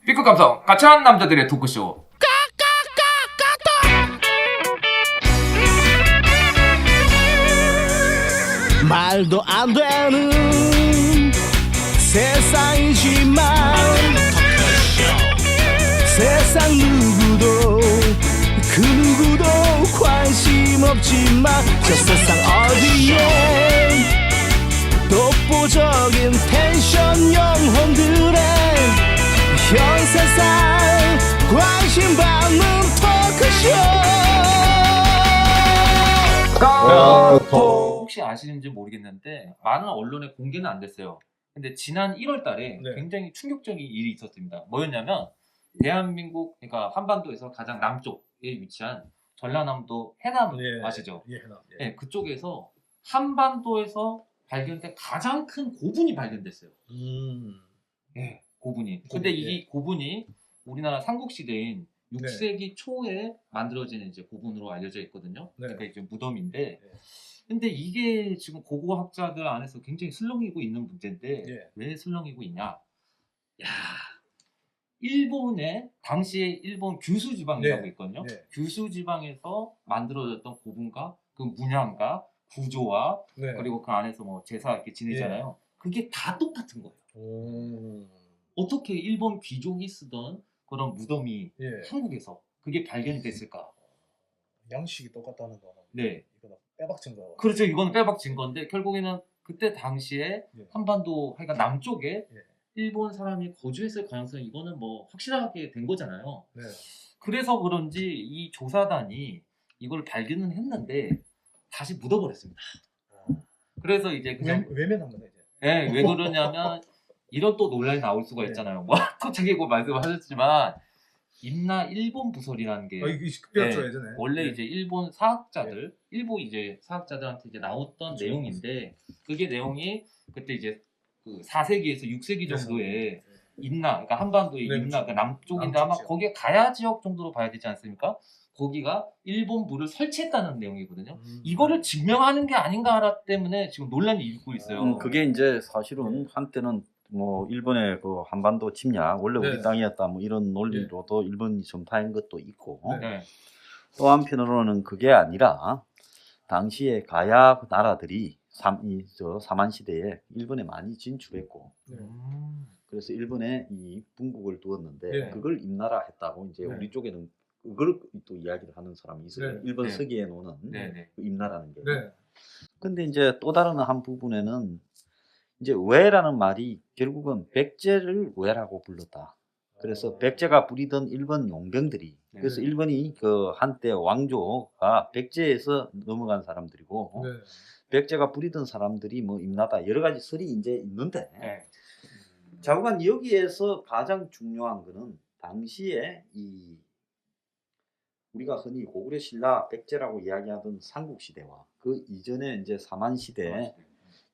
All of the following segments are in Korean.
B급 감성 가차한 남자들의 토크쇼. 말도 안 되는 세상이지만 세상 누구도 그 누구도 관심 없지만 저 세상 어디에 독보적인 텐션 영혼들의 현 세상 관심 받는 토크쇼. 혹시 아시는지 모르겠는데 많은 언론에 공개는 안 됐어요. 근데 지난 1월 달에 네. 굉장히 충격적인 일이 있었습니다. 뭐였냐면 대한민국, 그러니까 한반도에서 가장 남쪽에 위치한 전라남도 해남 예, 아시죠? 예, 해남. 예. 네, 그쪽에서 한반도에서 발견된 가장 큰 고분이 발견됐어요. 네, 고분이. 근데 고분, 이 고분이 우리나라 삼국시대인 네. 6세기 초에 만들어진 이제 고분으로 알려져 있거든요. 네. 그러니까 이제 무덤인데, 네. 근데 이게 지금 고고학자들 안에서 굉장히 술렁이고 있는 문제인데 예. 왜 술렁이고 있냐? 야, 일본의 당시에 일본 규슈 지방이라고 네. 있거든요. 네. 규슈 지방에서 만들어졌던 고분과 그 문양과 구조와 네. 그리고 그 안에서 뭐 제사 이렇게 지내잖아요. 그게 다 똑같은 거예요. 어떻게 일본 귀족이 쓰던 그런 무덤이 예. 한국에서 그게 발견이 됐을까? 양식이 똑같다는 거는 네. 이거 빼박친 거. 그렇죠. 이건 빼박진 건데 결국에는 그때 당시에 예. 한반도, 그러니까 남쪽에 예. 일본 사람이 거주했을 가능성이 이거는 뭐 확실하게 된 거잖아요. 네. 그래서 그런지 이 조사단이 이걸 발견은 했는데 다시 묻어버렸습니다. 그래서 이제 그냥 외면한 거네 이제. 예, 왜 그러냐면 이런 또 논란이 나올 수가 네. 있잖아요. 뭐 토착이고 말씀하셨지만 임나 일본 부설이라는 게 이게 배웠죠 네, 예전에. 원래 예. 이제 일본 사학자들, 일부 이제 사학자들한테 이제 나왔던 그쵸. 내용인데 그게 내용이 그때 이제 그 4세기에서 6세기 정도에 임나, 그러니까 한반도의 네, 임나, 그쵸. 그러니까 남쪽인데 아마 남쪽 지역. 거기에 가야 지역 정도로 봐야 되지 않습니까? 거기가 일본부를 설치했다는 내용이거든요. 이거를 증명하는 게 아닌가 때문에 지금 논란이 일고 있어요. 그게 이제 사실은 한때는 뭐 일본의 그 한반도 침략 원래 네. 우리 땅이었다 뭐 이런 논리로도 일본이 점타한 것도 있고 네. 네. 또 한편으로는 그게 아니라 당시에 가야 나라들이 사만 시대에 일본에 많이 진출했고 네. 그래서 일본에 이 분국을 두었는데 네. 그걸 임나라 했다고 이제 네. 우리 쪽에는 그걸 또 이야기를 하는 사람이 있어요. 네. 일본 네. 서기에 놓는 네, 네. 그 임나라는 게. 네. 근데 이제 또 다른 한 부분에는 이제 왜라는 말이 결국은 백제를 왜라고 불렀다. 그래서 백제가 부리던 일본 용병들이 네. 그래서 일본이 그 한때 왕조가 백제에서 넘어간 사람들이고 네. 백제가 부리던 사람들이 뭐 임나다 여러 가지 설이 이제 있는데 네. 자꾸만 여기에서 가장 중요한 거는 당시에 이 우리가 흔히 고구려 신라 백제라고 이야기하던 삼국 시대와 그 이전에 이제 사만 시대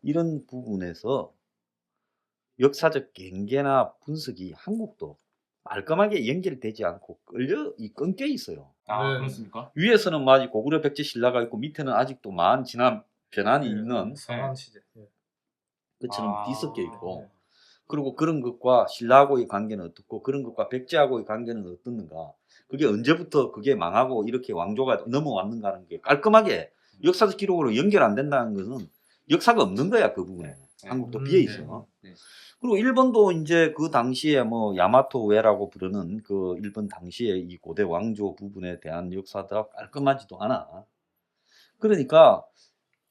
이런 부분에서 역사적 경계나 분석이 한국도 말끔하게 연결되지 않고 끊겨 있어요. 아, 네. 그렇습니까? 위에서는 아직 고구려 백제 신라가 있고 밑에는 아직도 많은 지난 변환이 있는 사만 시대. 예. 것처럼 뒤섞여 있고 네. 그리고 그런 것과 신라하고의 관계는 어떻고 그런 것과 백제하고의 관계는 어떻는가 그게 언제부터 그게 망하고 이렇게 왕조가 넘어왔는가 하는 게 깔끔하게 역사적 기록으로 연결 안 된다는 것은 역사가 없는 거야 그 부분에. 네. 한국도 비어 있어. 네. 그리고 일본도 이제 그 당시에 뭐 야마토웨라고 부르는 그 일본 당시에 이 고대 왕조 부분에 대한 역사도 깔끔하지도 않아. 그러니까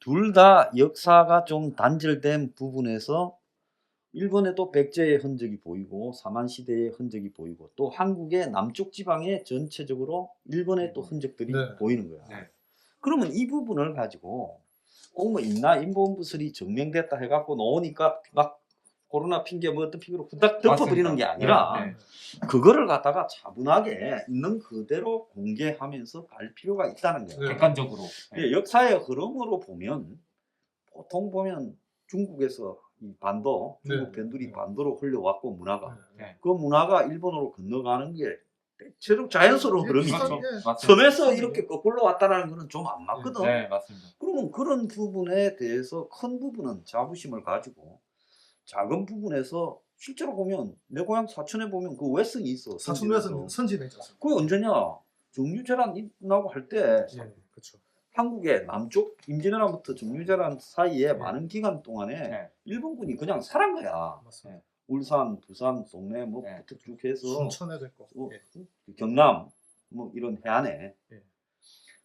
둘 다 역사가 좀 단절된 부분에서 일본에도 백제의 흔적이 보이고 사만 시대의 흔적이 보이고 또 한국의 남쪽 지방에 전체적으로 일본의 또 흔적들이 네. 보이는 거야. 네. 그러면 이 부분을 가지고 꼭 뭐 인본부설이 증명됐다 해갖고 놓으니까 막 코로나 핑계 뭐 어떤 핑계로 후딱 덮어버리는 게 아니라 네, 네. 그거를 갖다가 차분하게 있는 그대로 공개하면서 갈 필요가 있다는 거야. 네. 객관적으로. 예, 역사의 흐름으로 보면 보통 보면 중국에서 이 반도 중국 네. 변두리 반도로 흘려왔고 문화가 네. 그 문화가 일본으로 건너가는 게 대체로 자연스러운 흐름이죠. 그렇죠. 예. 맞습니다. 섬에서 이렇게 거꾸로 왔다는 거는 좀 안 맞거든. 네, 맞습니다. 그러면 그런 부분에 대해서 큰 부분은 자부심을 가지고 작은 부분에서 실제로 보면 내 고향 사천에 보면 그 외성이 있어. 사천도에서 선지는 있지 않습니까? 그게 언제냐? 정유재란 나고 할 때 예, 그렇죠. 한국의 남쪽 임진왜란부터 정유재란 사이에 많은 기간 동안에 네. 일본군이 그냥 살한 거야. 맞습니다. 울산, 부산, 동네 뭐부터 쭉 해서 순천에도 있고. 경남 뭐 이런 해안에. 예.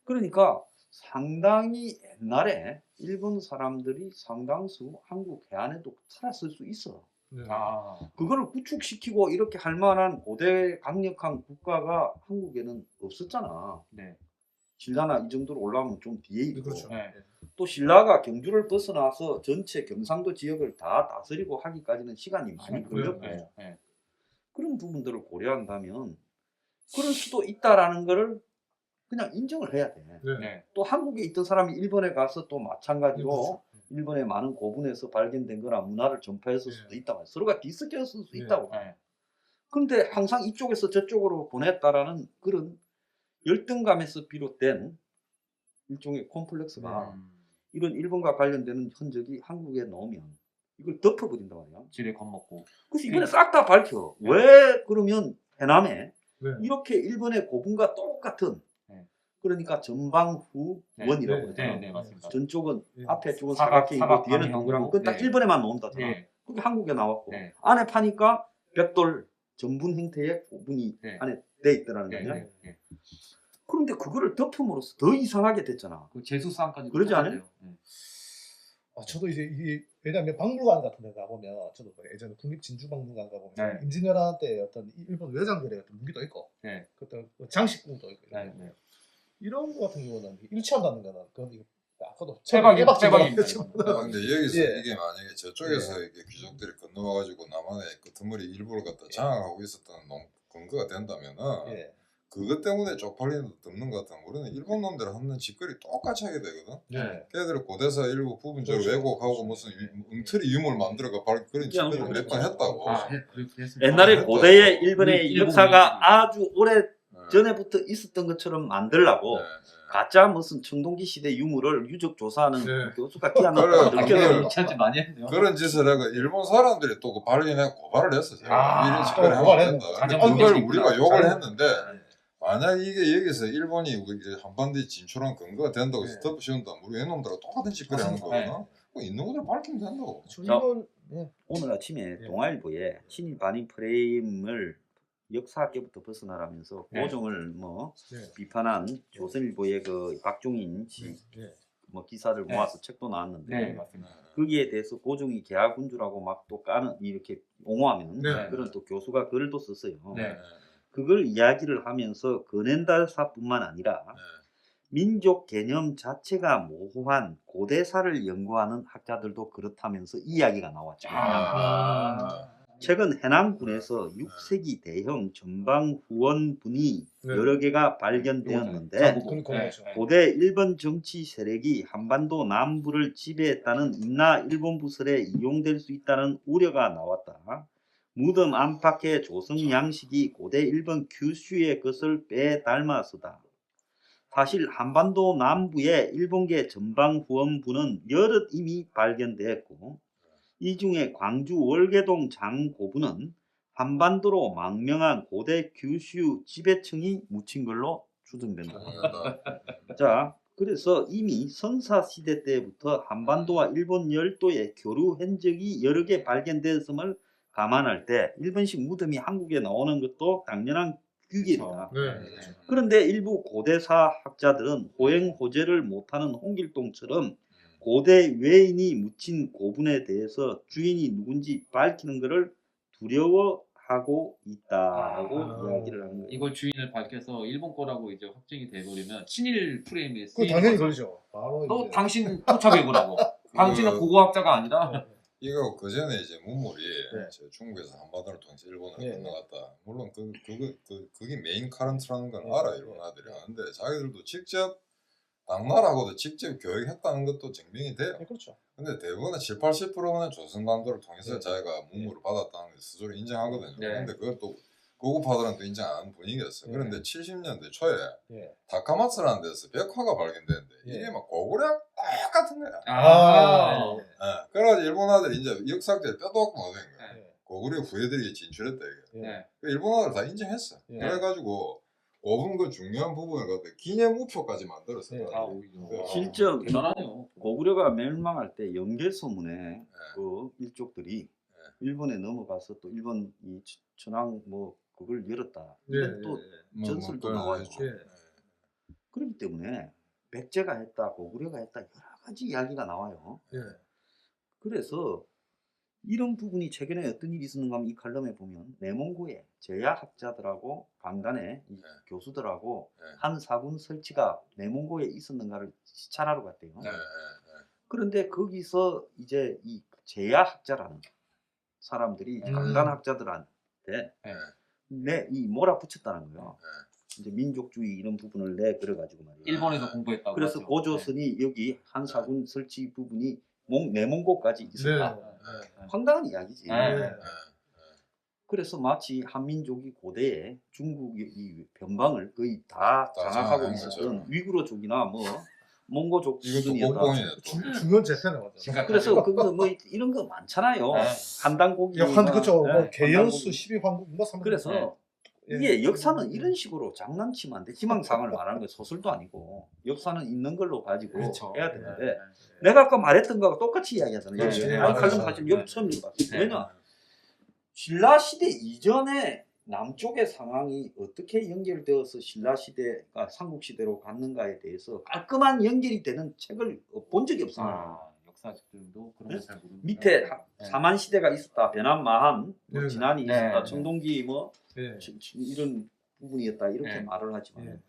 그러니까 상당히 옛날에 일본 사람들이 상당수 한국 해안에도 살았을 수 있어. 네. 아, 그거를 구축시키고 이렇게 할 만한 고대 강력한 국가가 한국에는 없었잖아. 네. 신라나 이 정도로 올라오면 좀 뒤에 있고. 그렇죠. 네. 또 신라가 경주를 벗어나서 전체 경상도 지역을 다 다스리고 하기까지는 시간이 많이 걸렸고. 네. 네. 그런 부분들을 고려한다면 그럴 수도 있다라는 거를 그냥 인정을 해야 돼. 네. 네. 또 한국에 있던 사람이 일본에 가서 또 마찬가지로 그렇죠. 일본의 많은 고분에서 발견된 거나 문화를 전파했을 수도 있다고. 서로가 뒤섞였을 수 네. 있다고. 네. 그런데 항상 이쪽에서 저쪽으로 보냈다라는 그런 열등감에서 비롯된 일종의 콤플렉스가 이런 일본과 관련되는 흔적이 한국에 나오면 이걸 덮어버린단 말이야. 지레 겁먹고. 그래서 이번에 싹 다 밝혀. 왜 그러면 해남에 네. 이렇게 일본의 고분과 똑같은 네. 그러니까 전방후원이라고 네. 그러잖아. 네, 네, 맞습니다. 전쪽은 네. 앞에 쪽은 사각, 사각형이고 사각 뒤에는 방향이고. 동그란 그건 딱 네. 일본에만 나온다잖아. 네. 그게 한국에 나왔고 네. 안에 파니까 벽돌 전분 형태의 고분이 네. 안에 돼 있더라는 네. 거냐. 네. 네. 그런데 그거를 덮음으로써 더 이상하게 됐잖아. 그 제수상까지 그러지 않아요? 네. 저도 이제 이게 왜냐면 박물관 같은 데 가보면 저도 그 예전에 국립진주박물관 가보면 네. 임진왜란 때 어떤 일본 외장들의 어떤 무기도 있고 네. 어떤 장식품도 있고 네. 네. 이런 거 같은 경우는 일치한다는 거는 그건 이게 아까도 빼박입니다. 빼박입니다. 근데 여기서 예. 이게 만약에 저쪽에서 이게 귀족들이 건너와가지고 남한의 그 드물이 일부를 갖다 장악하고 있었던 근거가 된다면은 예. 그것 때문에 쪽팔리는 덮는 것 같으면 우리는 일본 놈들 하는 짓거리 똑같이 하게 되거든. 네. 걔들이 고대사 일부 부분적으로 그렇죠. 왜곡하고 무슨 엉터리 유물 만들어가 그런 짓거리 그냥 몇 번 했다고. 아, 그랬습니다. 옛날에 아, 고대의 일본의 일본 역사가 일본이. 아주 오래 네. 전에부터 있었던 것처럼 만들라고 네, 가짜 무슨 청동기 시대 유물을 유적 조사하는 네. 교수가 끼어넣었다. 그래, 아, 그래. 유치하지 많이 했네요. 그런 짓을 해가 일본 사람들이 또 그 발견해 고발을 했었어요. 아, 이런 짓거리 하면 안 고발했네. 된다. 자정 그걸 공개했구나. 우리가 욕을 자정- 했는데 만약 이게 여기서 일본이 이제 한반도에 진출한 근거가 된다고 해서 네. 덮으시온다면 우리 애놈들하고 똑같은 짓거리 하는 맞습니다. 거거든. 뭐 있는 거대로 밝히면 된다고. 일본 네. 오늘 아침에 예. 동아일보에 친일 반일 프레임을 역사학계부터 벗어나라면서 네. 고종을 뭐 네. 비판한 조선일보의 그 박종인 씨 네. 뭐 기사를 네. 모아서 책도 나왔는데 네, 맞습니다. 거기에 대해서 고종이 개화군주라고 막 또 까는 이렇게 옹호하면 네. 그런 또 교수가 글도 썼어요. 네. 그걸 이야기를 하면서 근현대사뿐만 아니라 민족 개념 자체가 모호한 고대사를 연구하는 학자들도 그렇다면서 이야기가 나왔죠. 아. 최근 해남군에서 6세기 대형 전방 후원분이 네. 여러 개가 네. 발견되었는데 그런 거죠. 고대 일본 정치 세력이 한반도 남부를 지배했다는 임나 일본 부설에 이용될 수 있다는 우려가 나왔다. 무덤 안팎의 조성 양식이 고대 일본 규슈의 것을 빼닮아서다. 사실 한반도 남부의 일본계 전방 후원부는 여럿 이미 발견되었고 이 중에 광주 월계동 장고부는 한반도로 망명한 고대 규슈 지배층이 묻힌 걸로 추정된다. 자, 그래서 이미 선사시대 때부터 한반도와 일본 열도의 교류 흔적이 여러 개 발견되었음을 감안할 때 일본식 무덤이 한국에 나오는 것도 당연한 규기입니다. 네. 그런데 일부 고대사 학자들은 호행호제를 못하는 홍길동처럼 고대 외인이 묻힌 고분에 대해서 주인이 누군지 밝히는 것을 두려워하고 있다고 이야기를 하는 거예요. 이걸 주인을 밝혀서 일본 거라고 이제 확정이 돼버리면 친일 프레임에 그 쓰이는 당연히 거죠. 그러죠. 바로 너 이제 당신 토착외고라고. 당신은 고고학자가 아니라. 이거 그 전에 이제 문물이 네. 저 중국에서 한반도를 통해서 일본으로 네. 건너갔다. 물론 그게 메인 카런트라는 건 네. 알아 일본 아들이 아는데 자기들도 직접 당나라하고도 직접 교육했다는 것도 증명이 돼요. 네, 그렇죠. 근데 대부분의 7, 80%는 조선반도를 통해서 네. 자기가 문물을 받았다는 걸 스스로 인정하거든요. 네. 근데 그것도 고급파들은 또 인정 안 하는 분위기였어요. 네. 그런데 70년대 초에 예. 다카마츠라는 데서 벽화가 발견되는데 예. 이게 막 고구려 똑같은 거야. 아, 예. 그래가지고 일본 아들이 이제 역사학자에 뼈도 없고 못된 거야. 네. 고구려 후예들이 진출했다 이게. 예. 네. 일본어를 다 인정했어. 예. 그래가지고 5분 그 중요한 부분을 갖다 기념우표까지 만들었어. 예. 아 오히려 네. 실제 대단하네요. 고구려가 멸망할 때 연개소문에 그 일족들이 일본에 넘어가서 또 일본 이 천황 뭐 그걸 열었다. 이런 또 전설도 나와요. 예. 그렇기 때문에 백제가 했다, 고구려가 했다 여러 가지 이야기가 나와요. 예. 그래서 이런 부분이 최근에 어떤 일이 있었는가 하면 이 칼럼에 보면 내몽고의 제야학자들하고 강단의 이 교수들하고 한 사군 설치가 내몽고에 있었는가를 시찰하러 갔대요. 네. 그런데 거기서 이제 이 제야학자라는 사람들이 강단학자들한테 이 몰아붙였다는 거예요. 이제 민족주의 이런 부분을 내걸어가지고 말이에요. 일본에서 공부했다고. 그래서 하죠. 고조선이 여기 한사군 설치 부분이 내몽고까지 있었다. 네. 황당한 이야기지. 네. 그래서 마치 한민족이 고대에 중국의 이 변방을 거의 다 다 장악하고 장악한 있었던 것처럼. 위구르족이나 뭐 몽고족 이것도 수준이었다. 공공이네. 중요한 재팬에 맞아. 그래서 그거 뭐 이런 거 많잖아요. 네. 한단고기. 그렇죠. 네, 뭐 개연수 한단고기. 12황국 뭐 삼. 그래서 이게 역사는 이런 식으로 장난치면 안 돼. 희망사항을 말하는 게 소설도 아니고 역사는 있는 걸로 가지고 그렇죠. 해야 되는데 네. 내가 아까 말했던 거하고 똑같이 이야기하잖아요. 그렇죠. 이 네, 칼럼 맞아요. 사실 여기 처음 읽어봤어요. 네. 왜냐? 신라 시대 이전에 남쪽의 상황이 어떻게 연결되어서 신라 시대가 삼국 시대로 갔는가에 대해서 깔끔한 연결이 되는 책을 본 적이 없어요. 아, 역사책들도 그런 네? 거 잘 모르는. 밑에 네. 사만 시대가 있었다. 변한 마한, 뭐 네. 진안이 네. 있었다. 네. 청동기 뭐 예. 이런 부분이었다. 이렇게 네. 말을 하지만 예.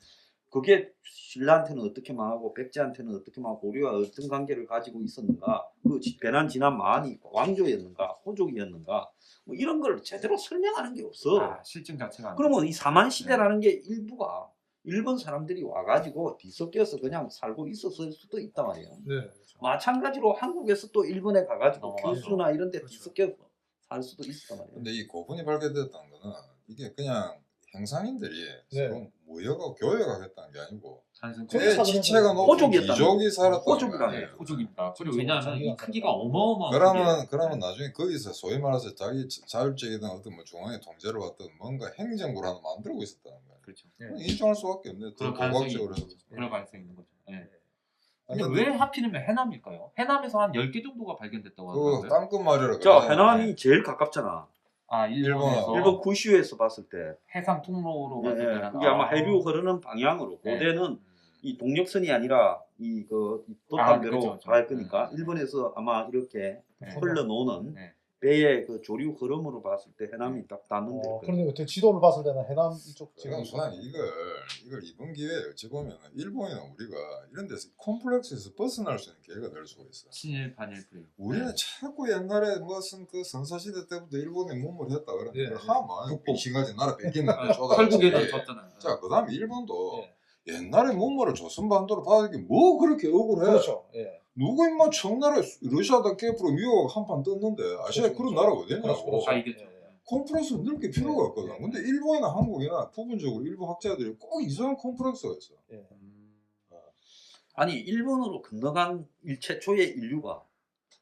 그게 신라한테는 어떻게 망하고 백제한테는 어떻게 망하고 고려와 어떤 관계를 가지고 있었는가, 그 변한 진한 마한이 왕조였는가 호족이었는가, 뭐 이런 걸 제대로 설명하는 게 없어. 아, 실증 자체가 안 그러면 이 사만 시대라는 게 일부가 일본 사람들이 와가지고 뒤섞여서 그냥 살고 있었을 수도 있단 말이에요. 네. 그렇죠. 마찬가지로 한국에서 또 일본에 가가지고 맞아. 교수나 이런 데 그렇죠. 뒤섞여서 살 수도 있었단 말이에요. 근데 이 고분이 발견됐다는 거는 이게 그냥 행상인들이 네. 서로 모여가 교회가 했다는 게 아니고 단순 그게 내 사실은 지체가 높은 호족이었다는 귀족이 살았다는 호족이라는 거야. 네, 호족입니다. 그리고 진짜 왜냐하면 자기가 이 크기가 살았다. 어마어마하게. 그러면 나중에 거기서 소위 말해서 자기 자율적이든 어떤 뭐 중앙의 통제를 받든 뭔가 행정부를 하나 만들고 있었다는 거야. 그렇죠. 예. 인정할 수밖에 없네. 더 그럴 가능성이 고각적으로 있는 해서. 거죠. 그럴 가능성이 있는 거죠. 예. 아니, 근데 왜 하필이면 해남일까요? 해남에서 한 10개 정도가 발견됐다고 그 하더라고요. 땅끝 말이라 자, 그러잖아. 해남이 제일 가깝잖아. 아, 일본에서 일본 구슈에서 봤을 때 해상 통로로 예, 봤을 예. 때는 그게 아마 해류 흐르는 방향으로 네. 고대는 이 동력선이 아니라 이 아, 돛담배로 그죠, 그죠. 갈 거니까 일본에서 아마 이렇게 네. 흘러놓는 네. 배의 그 조류 흐름으로 봤을 때 해남이 딱 닿는 데 거예요. 그런데 어떻게 지도를 봤을 때는 해남 이쪽 지금 수상 이걸 이번 기회에 어찌 보면 일본이나 우리가 이런 데서 콤플렉스에서 벗어날 수 있는 기회가 될 수가 있어. 친일 반일 프레임. 우리는 자꾸 옛날에 무슨 그 선사시대 때부터 일본에 몸을 했다 그러는데 예. 하만 빙신가지 나라 뺏기는 거 결국에는 졌잖아요. 자 그다음에 일본도 예. 옛날에 몸물을 조선반도로 받은 게 뭐 그렇게 억울해. 그렇죠. 예. 누구 임마 청나라에 러시아다 깨프로 미국 한판 떴는데 아시아에 그렇죠, 그런 그렇죠. 나라 어디냐고. 그렇죠. 다 이겼죠. 콤플렉스 늘게 필요가 예, 없거든. 예. 근데 일본이나 한국이나 부분적으로 일부 학자들이 꼭 이상한 콤플렉스가 있어. 예. 아니 일본으로 건너간 최초의 인류가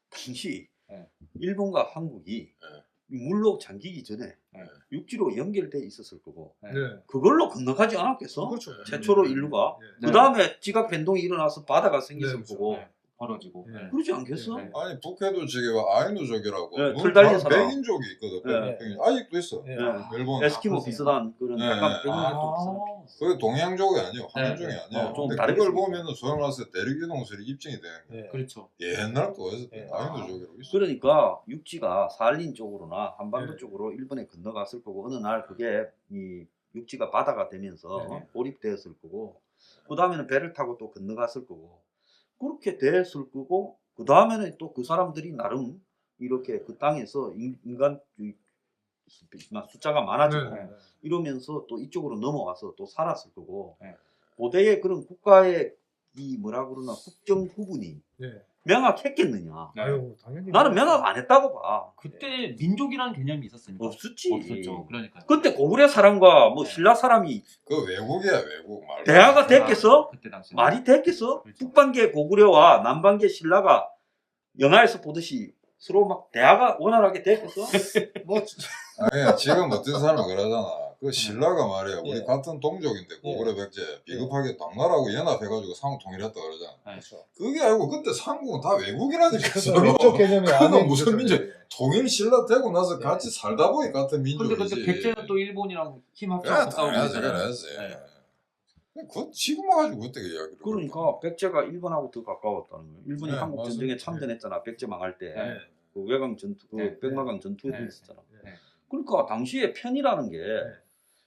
당시 네. 일본과 한국이 물로 잠기기 전에 네. 육지로 연결돼 있었을 거고 네. 네. 그걸로 건너가지 않았겠어? 그렇죠. 최초로 인류가 예. 네. 그 다음에 지각 변동이 일어나서 바다가 생겼을 네, 그렇죠. 거고 네. 벌어지고. 예. 네. 그러지 않겠어? 네. 아니 북해도 지금 아이누족이라고 네, 털 달린 사람. 백인족이 있거든. 네. 백인. 아직도 있어. 예. 네. 일본. 에스키모 아, 비슷한 그런 네. 약간 아. 백인족도 비슷한 그게 동양족이 아니고 한민족이 네. 아니야. 좀 근데 다르게 그걸 생겼어. 보면은 소위 말해서 대륙이동설이 입증이 되는 거야. 예. 그렇죠. 옛날부터 어디서 예. 아이누족이라고 있어. 그러니까 육지가 사할린 쪽으로나 한반도 네. 쪽으로 일본에 건너갔을 거고 어느 날 그게 이 육지가 바다가 되면서 네. 고립되었을 거고 그 다음에는 배를 타고 또 건너갔을 거고 그렇게 됐을 거고 그 다음에는 또 그 사람들이 나름 이렇게 그 땅에서 인간 숫자가 많아지고 네. 이러면서 또 이쪽으로 넘어와서 또 살았을 거고 네. 고대의 그런 국가의 이 뭐라 그러나 국정 구분이 예. 명확했겠느냐? 네. 아유, 당연히. 나는 명확 안 했다고 봐. 그때 민족이라는 개념이 있었습니까? 없었지. 없었죠. 그러니까. 그때 고구려 사람과 뭐 신라 사람이 그 외국이야 외국 말. 대화가 됐겠어? 그때 당시 말이 됐겠어? 그렇죠. 북반기의 고구려와 남반기의 신라가 영화에서 보듯이 서로 막 대화가 원활하게 됐겠어? 뭐 아니 지금 어떤 사람은 그러잖아. 그 신라가 말이야 우리 예. 같은 동족인데 고구려 백제 비겁하게 당나라하고 연합해가지고 상호 통일했다 그러잖아. 그렇죠. 그게 아니고 그때 상국은 다 외국이라니까. 그래서 서로. 민족 개념이 아닌 무슨 민족? 민족이에요. 통일 신라 되고 나서 예. 같이 살다 보니 같은 근데 민족이지. 그때 백제는 또 일본이랑 힘 그래 합쳐서 싸우고 당연하지 있잖아요. 그래야지. 네. 그 지금 와가지고 어떻게 이야기를 그러니까 백제가 일본하고 더 가까웠다는 거예요. 일본이 네, 한국 맞습니다. 전쟁에 참전했잖아. 백제 망할 때. 네. 그 외강 전투, 그 네. 백마강 전투에도 네. 있었잖아. 네. 그러니까 당시에 편이라는 게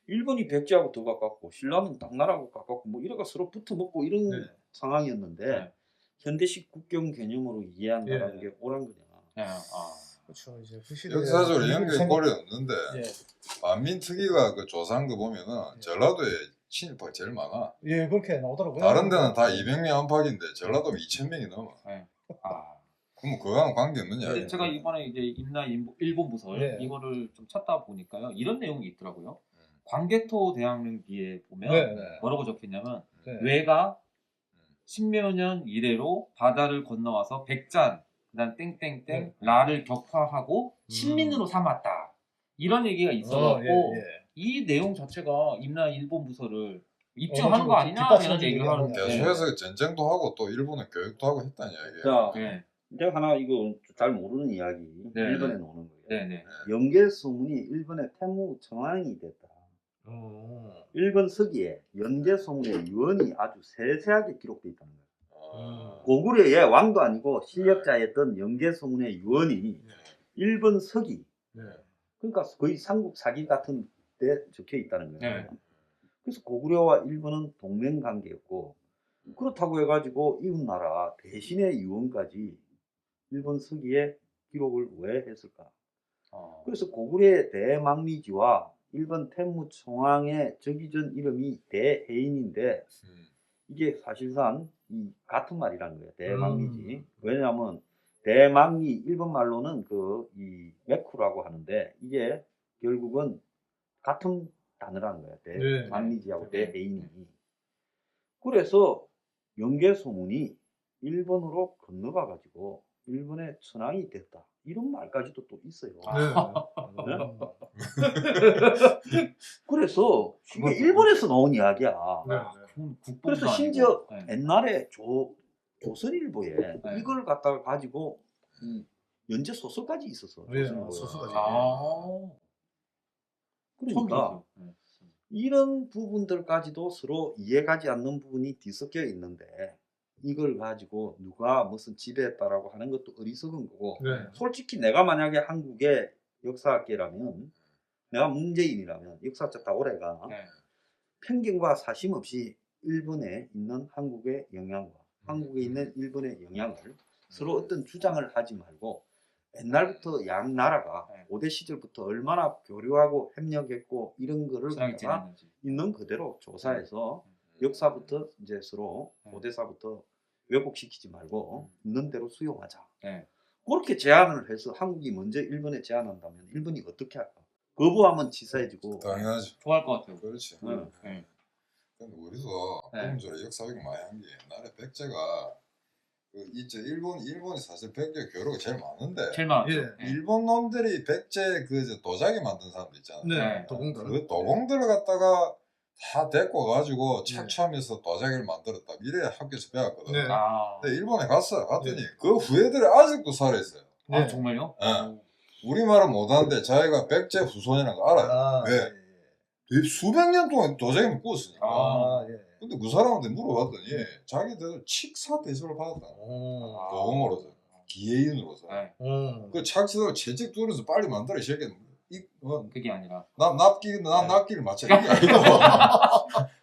일본이 백제하고 더 가깝고 신라는 당나라하고 가깝고 뭐 이래가 서로 붙어 먹고 이런 네. 상황이었는데 네. 현대식 국경 개념으로 이해한다는 예. 게 옳은 거냐. 네. 그렇죠. 이제 그 시대에 역사적으로 미국 연결 생각- 고려 없는데 예. 만민특위가 그 조사한 거 보면은 예. 전라도에 친일파가 제일 많아. 예, 그렇게 나오더라고요. 다른 데는 다 200명 안팎인데 전라도면 2000명이 넘어. 그럼 그거랑 관계 없느냐? 근데 제가 이번에 이제 임나 일본 부설 네. 이거를 좀 찾다 보니까요. 이런 내용이 있더라고요. 음. 광개토 대항령기에 보면 네, 네. 뭐라고 적혔냐면 네. 외가 십몇 년 이래로 바다를 건너와서 백잔 그다음 땡땡땡 네. 라를 격파하고 신민으로 삼았다. 이런 얘기가 있어갖고 예. 이 내용 자체가 임나 일본 부설을 어느 입증하는 거 정도 아니냐 뒷받침 이런 얘기를 얘기하는 하는데 계속해서 전쟁도 하고 또 일본에 교육도 하고 했다는 이야기야. 자, 네. 내가 하나 이거 잘 모르는 이야기 네. 일본에 나오는 거예요. 네네. 연계 소문이 일본의 태무 청왕이 됐다. 일본 서기에 연계 소문의 유언이 아주 세세하게 기록되어 있다는 거예요. 고구려의 왕도 아니고 실력자였던 연계 소문의 유언이 일본 서기, 네. 그러니까 거의 삼국 사기 같은 데 적혀 있다는 거예요. 네. 그래서 고구려와 일본은 동맹 관계였고 그렇다고 해가지고 이웃나라 대신의 유언까지 일본 서기에 기록을 왜 했을까? 그래서 고구려의 대망리지와 일본 태무청왕의 즉위전 이름이 대해인인데 이게 사실상 같은 말이라는 거예요. 대망리지. 왜냐하면 대망리 일본 말로는 이 메쿠라고 하는데 이게 결국은 같은 단어라는 거예요. 네. 대망리지하고 네. 대해인이. 그래서 연계 소문이 일본으로 건너가 가지고 일본의 천황이 됐다. 이런 말까지도 또 있어요. 그래서 이게 일본에서 나온 이야기야. 그래서 심지어 옛날에 조선일보에 네. 이걸 갖다가 가지고 연재 소설까지 있었어. 네, 조선일보에. 소설까지. 그러니까 이런 부분들까지도 서로 이해가지 않는 부분이 뒤섞여 있는데 이걸 가지고 누가 무슨 지배했다라고 하는 것도 어리석은 거고 네. 솔직히 내가 만약에 한국의 역사학계라면 내가 문재인이라면 역사학자 다 오래가 편견과 사심 없이 일본에 있는 한국의 영향과 한국에 있는 일본의 영향을 서로 어떤 주장을 하지 말고 옛날부터 양 나라가 고대 시절부터 얼마나 교류하고 협력했고 이런 거를 갖다가 있는 그대로 조사해서 역사부터 이제 서로 고대사부터 왜곡시키지 말고 있는 대로 수용하자. 그렇게 제안을 해서 한국이 먼저 일본에 제안한다면 일본이 어떻게 할까? 거부하면 치사해지고. 당연하지. 좋아할 것 같아요. 그렇지. 네. 근데 우리도 공주로 역사학을 많이 한 게 옛날에 백제가 일본이 사실 백제 교류가 제일 많은데 제일 많았죠. 예. 일본 놈들이 백제 도자기 만든 사람들 있잖아. 네. 도공들. 그 도공들을 갖다가 다 데리고 가지고 착취하면서 도자기를 만들었다. 이래 학교에서 배웠거든. 네. 근데 일본에 갔더니 그 후예들이 아직도 살아있어요. 아 정말요? 우리말은 못하는데 자기가 백제 후손이라는 거 알아요. 왜? 수백 년 동안 도자기를 구웠으니까. 근데 그 사람한테 물어봤더니 자기들 칙사 대접을 받았다. 도공으로서 기회인으로서. 그 착취를 채찍 두르면서 빨리 만들어 이 새끼는 그게 아니라 납기를 맞춰 이게 아니고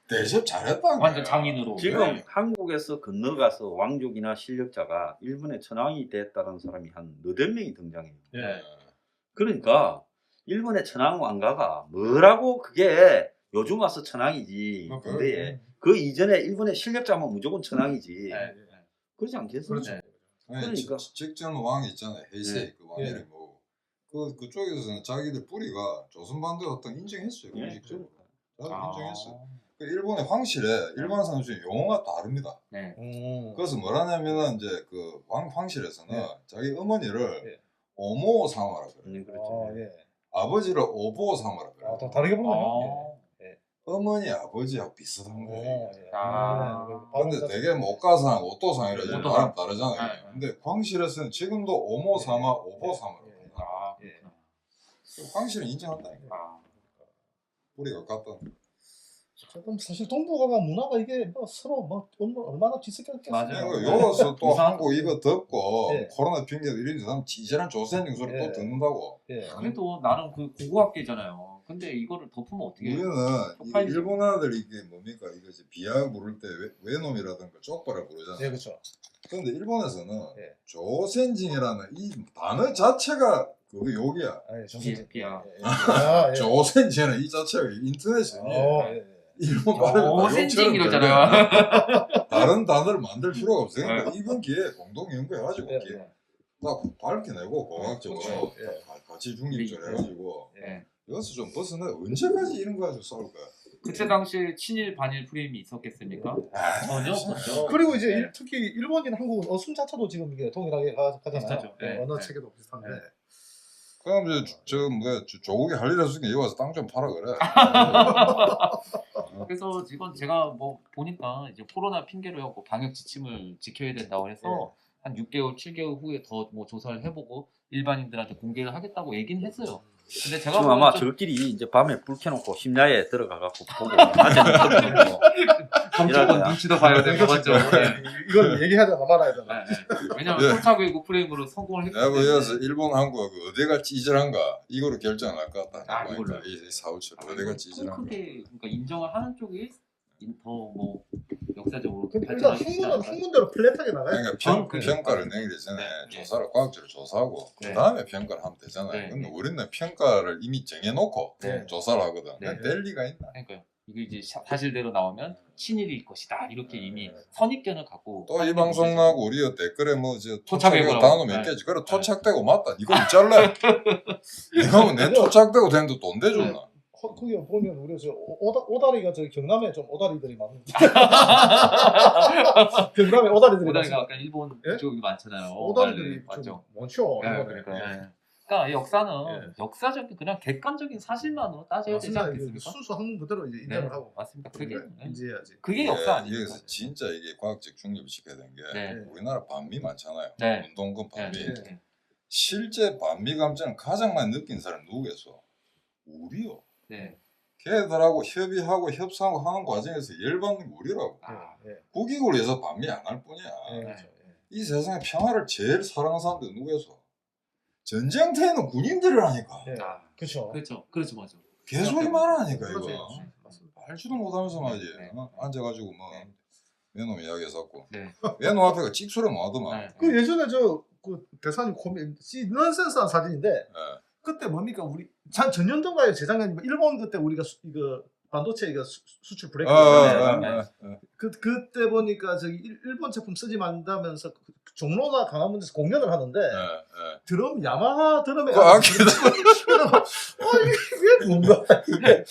대접 잘했다는 완전 거야. 장인으로. 지금 한국에서 건너가서 왕족이나 실력자가 일본의 천황이 됐다는 사람이 한 너댓 명이 등장해요. 그러니까 일본의 천황 왕가가 뭐라고 그게 요즘 와서 천황이지. 근데 그 이전에 일본의 실력자면 무조건 천황이지. 그렇지 않겠어요? 그렇죠. 그러니까. 직전 왕이 있잖아요. 헤이세이 그 왕 이름이 뭐고 그쪽에서는 자기들 뿌리가 조선반도에 어떤 인정했어요. 공식적으로. 인정했어요. 그 일본의 황실에 일반 사람 중에 용어가 다릅니다. 그래서 뭐라냐면은 이제 그 황실에서는 자기 어머니를 오모사마라 그래. 그렇죠. 예. 아버지를 오보사마라 그래. 아, 또 다르게 부르네요. 어머니 아버지하고 비슷한 예. 거예요. 예. 아. 근데 되게 목가상, 오토상이라 좀 오토상. 발음 다르잖아요. 네. 근데 광실에서는 지금도 오모사마, 오보사마라 그래. 아, 예. 그렇구나. 광실은 인정한다니까. 아. 우리가 갔다. 조금 사실 동북아가 문화가 이게 뭐 서로 뭐 얼마나 뒤섞였겠어요. 맞아요. 여기서 또 이상- 한국 이거 듣고 예. 코로나 핑계도 이런 사람 지지란 조센ning 소리 예. 또 듣는다고. 예. 그래도 나름 그 고고학계잖아요. 근데 이거를 덮으면 어떻게? 우리는 이 쪽팔리죠. 일본 아들이 이게 뭡니까 이거지 비하 부를 때 외놈이라든가 쪽바라 부르잖아요. 예, 그렇죠. 그런데 일본에서는 예. 조센징이라는 이 단어 자체가 그 욕이야. 아, 예, 정신. 비하. 아, 예. 조센징이라는 이 자체가 인터넷이 예. 일본 말을 센징 이러잖아요. 다른 단어를 만들 필요가 없어요. 그러니까 이번 기회에 공동 연구해가지고 예. 딱 밝혀내고 과학적으로 그렇죠. 예. 같이 중립적으로 해가지고 네. 여기서 좀 벗어나 언제까지 이런 거 가지고 싸울 거야? 그때 당시에 친일 반일 프레임이 있었겠습니까? 전혀 없었죠. 그리고 이제 네. 특히 일본인 한국은 어순 자체도 지금 이게 동일하게 가잖아요. 비슷하죠. 예, 네. 언어 네. 체계도 비슷한데. 네. 그럼 이제 조국이 할 일 없으니까 여기 와서 땅 좀 팔아 그래. 그래서 지금 제가 뭐 보니까 이제 코로나 핑계로 해갖고 방역 지침을 지켜야 된다고 해서 한 6개월, 7개월 후에 더 뭐 조사를 해보고 일반인들한테 공개를 하겠다고 얘기는 했어요. 근데 제가 지금 아마 보기엔 좀 저끼리 이제 밤에 불 켜놓고 심야에 들어가 갖고 보고 낮에는 뭐 정치권 눈치도 봐야 되고 맞죠? 네. 이건 얘기해야 되나 말아야 되나. 네, 네. 왜냐면 예. 토착외국 프레임으로 성공을 했기 내가 때문에 여기서 일본 한국 그 어디가 찌질한가 이거로 결정할 것 같다. 아, 이걸로. 이 사우처럼 아, 어디가 큰 찌질한가. 크게 그러니까 인정을 하는 쪽이 더 뭐 역사적으로 근데 일단 발전할 수 있지 학문은 않을까? 학문대로 플랫하게 나가야 돼. 그러니까 저는 평가를 내기 전에 네. 조사를 과학적으로 조사하고 네. 그 다음에 평가를 하면 되잖아요. 네. 근데 우리는 평가를 이미 정해놓고 네. 조사를 하거든. 네. 될 리가 있나? 그러니까요. 이게 이제 사실대로 나오면 친일일 것이다 이렇게 이미 선입견을 갖고 또 이 방송 나고 우리 댓글에 뭐저 토착외고라고. 단어 몇 네. 개지. 그래 토착되고 맞다. 이거 잘래. 내가 뭐내 토착되고 되는데 돈 대줬나? 거기 보면 우리 저 오다리가 저 경남에 좀 오다리들이 많은데. 경남에 오다리들이 오다리가 많죠. 아까 일본 예? 쪽이 많잖아요. 오다리들이 맞죠. 좀 많죠. 네, 일본에. 그러니까. 그러니까 이 역사는 예. 역사적인 그냥 객관적인 사실만으로 따져야 되지 맞습니다. 않겠습니까? 순수 학문 그대로 이제 네, 인정을 하고 맞습니다. 그게 인지해야지. 그게 역사 아닙니까? 여기서 진짜 이게 과학적 중립을 시켜야 되는 게 네. 우리나라 반미 많잖아요. 네. 운동권 반미. 네. 네. 실제 반미 감정을 가장 많이 느낀 사람이 누구겠어? 우리요. 네. 걔들하고 협의하고 협상하고 하는 과정에서 열받는 게 우리라고. 아, 예, 국익을 위해서 반미 안 할 뿐이야. 예, 네. 그렇죠. 예. 이 세상에 평화를 제일 사랑하는 사람들 누구겠어? 전쟁터에는 군인들이라니까. 예. 아, 그렇죠. 그렇죠, 맞아. 개소리 말하니까 그렇죠. 이거. 맞습니다. 알지도 못하면서 말이지. 네. 앉아가지고 뭐 네. 외놈 이야기했었고. 네. 외놈 앞에가 찍소리 못 하더만. 네. 그 예전에 그 대사님 코미 넌센스한 사진인데 예. 그때 뭡니까 우리 전년도가요 재작년이면 일본 그때 우리가 이거 반도체 이거 수출 브레이크 그때 보니까 저기 일본 제품 쓰지 말다면서 종로나 강화문에서 공연을 하는데 드럼 야마하 드럼에 그 악기 이게 뭔가 이게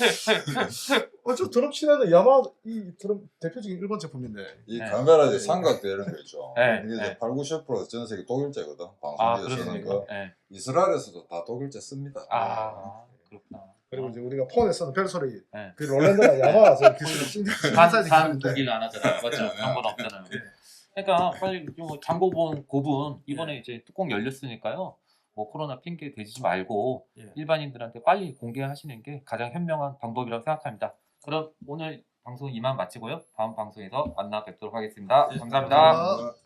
저 드럼 치는 야마하 이 드럼 대표적인 일본 제품인데 이 네. 카메라 이제 삼각대 이런 거 있죠. 네. 이게 네. 8, 90% 전 세계 독일제거든. 아, 방송국에서는 그렇습니까? 그 네. 이스라엘에서도 다 독일제 씁니다. 아, 그렇구나. 그리고 이제 우리가 폰에 쓰는 벨소리 네. 그 롤랜드나 야마하 저 기술을 단 독일 안 하잖아요. 맞죠? 네. 그런 건 없잖아요. 그러니까 빨리 좀 장고본 고분 이번에 이제 뚜껑 열렸으니까요. 뭐 코로나 핑계 대지 말고 예. 일반인들한테 빨리 공개하시는 게 가장 현명한 방법이라고 생각합니다. 그럼 오늘 방송 이만 마치고요. 다음 방송에서 만나 뵙도록 하겠습니다. 감사합니다. 감사합니다.